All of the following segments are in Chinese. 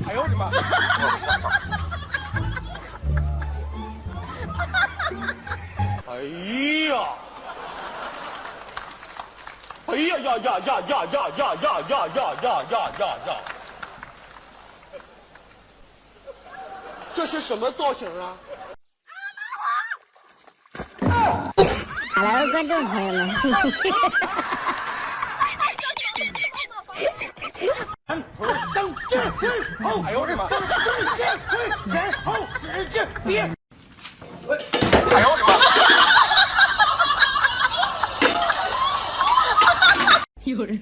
哎呦我的妈！哎呀！哎呀呀呀呀呀呀呀呀呀呀呀呀！这是什么造型啊？好了，观众朋友们。蹬前后，哎呦我的妈！前后使劲别！哎呦我的妈！有人。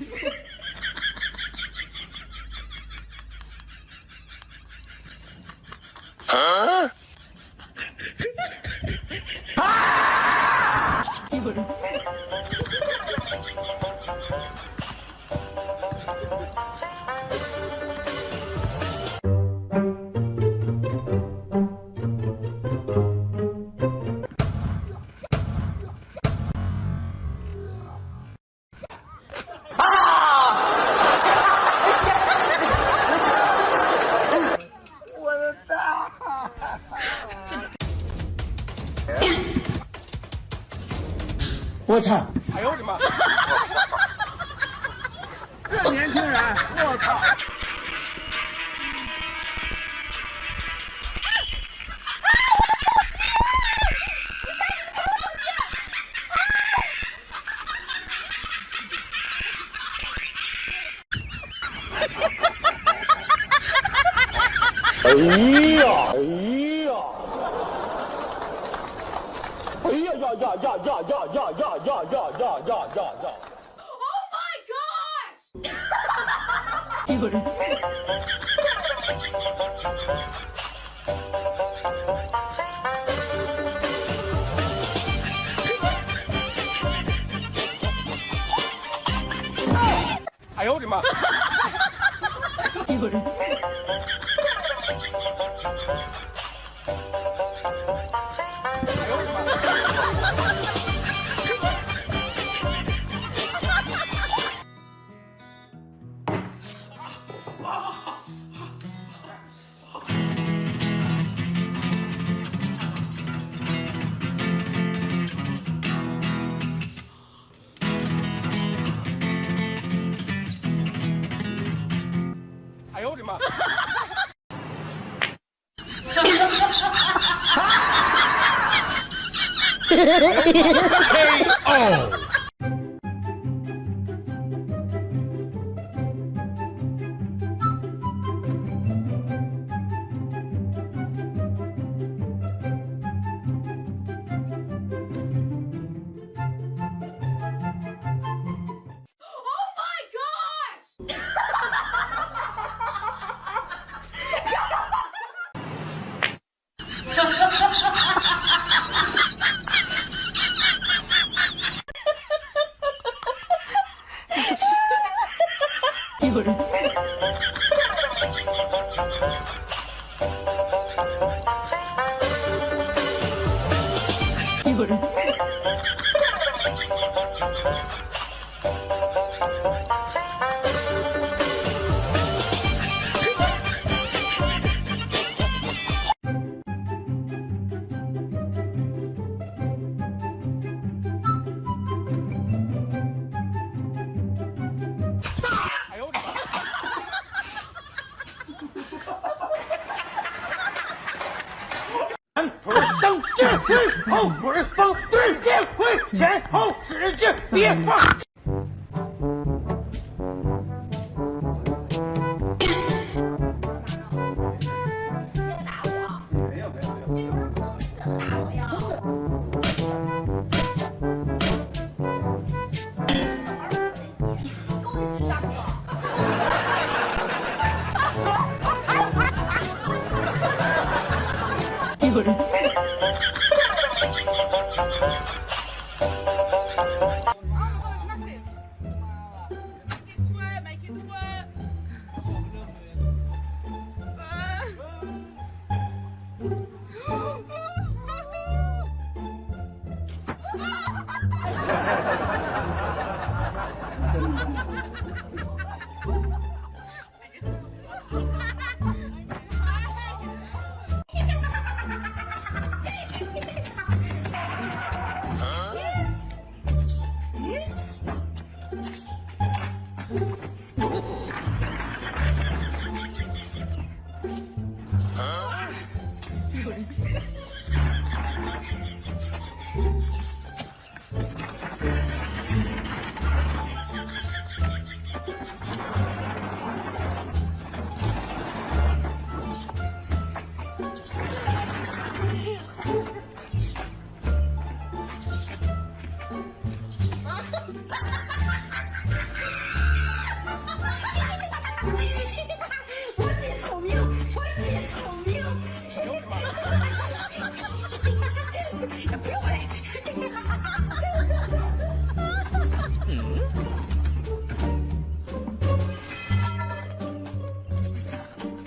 啊！有人。我操！哎呦我的妈！这年轻人，我操！哎呀！哎呀！哎呀呀呀呀呀呀呀呀呀呀呀呀呀！Oh my gosh！ 有人。哎呦我的妈！有人。哎呦我的妈！哎呦我的妈！KO。有人。有人。哎呦我的妈！蹬前后放对前挥，前后使劲别放。有人。有人，我真聪明，我真聪明。不用来。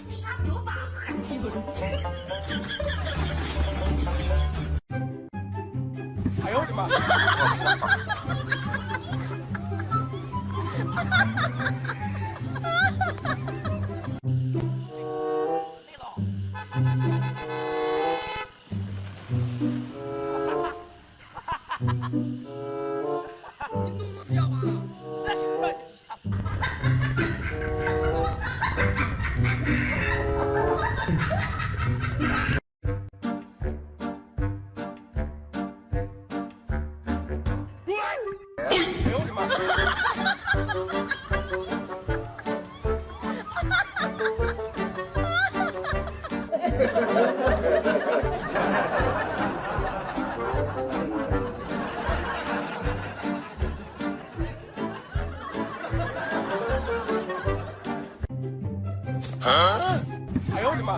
啥多巴喝？有人，哎呦我的妈！哎呦我的妈！哎呦我的妈！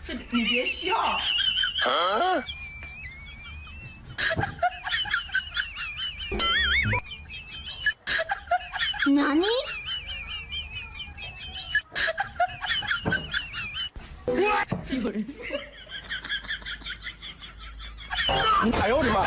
这你别笑。哪里？有人，哎呦我的妈！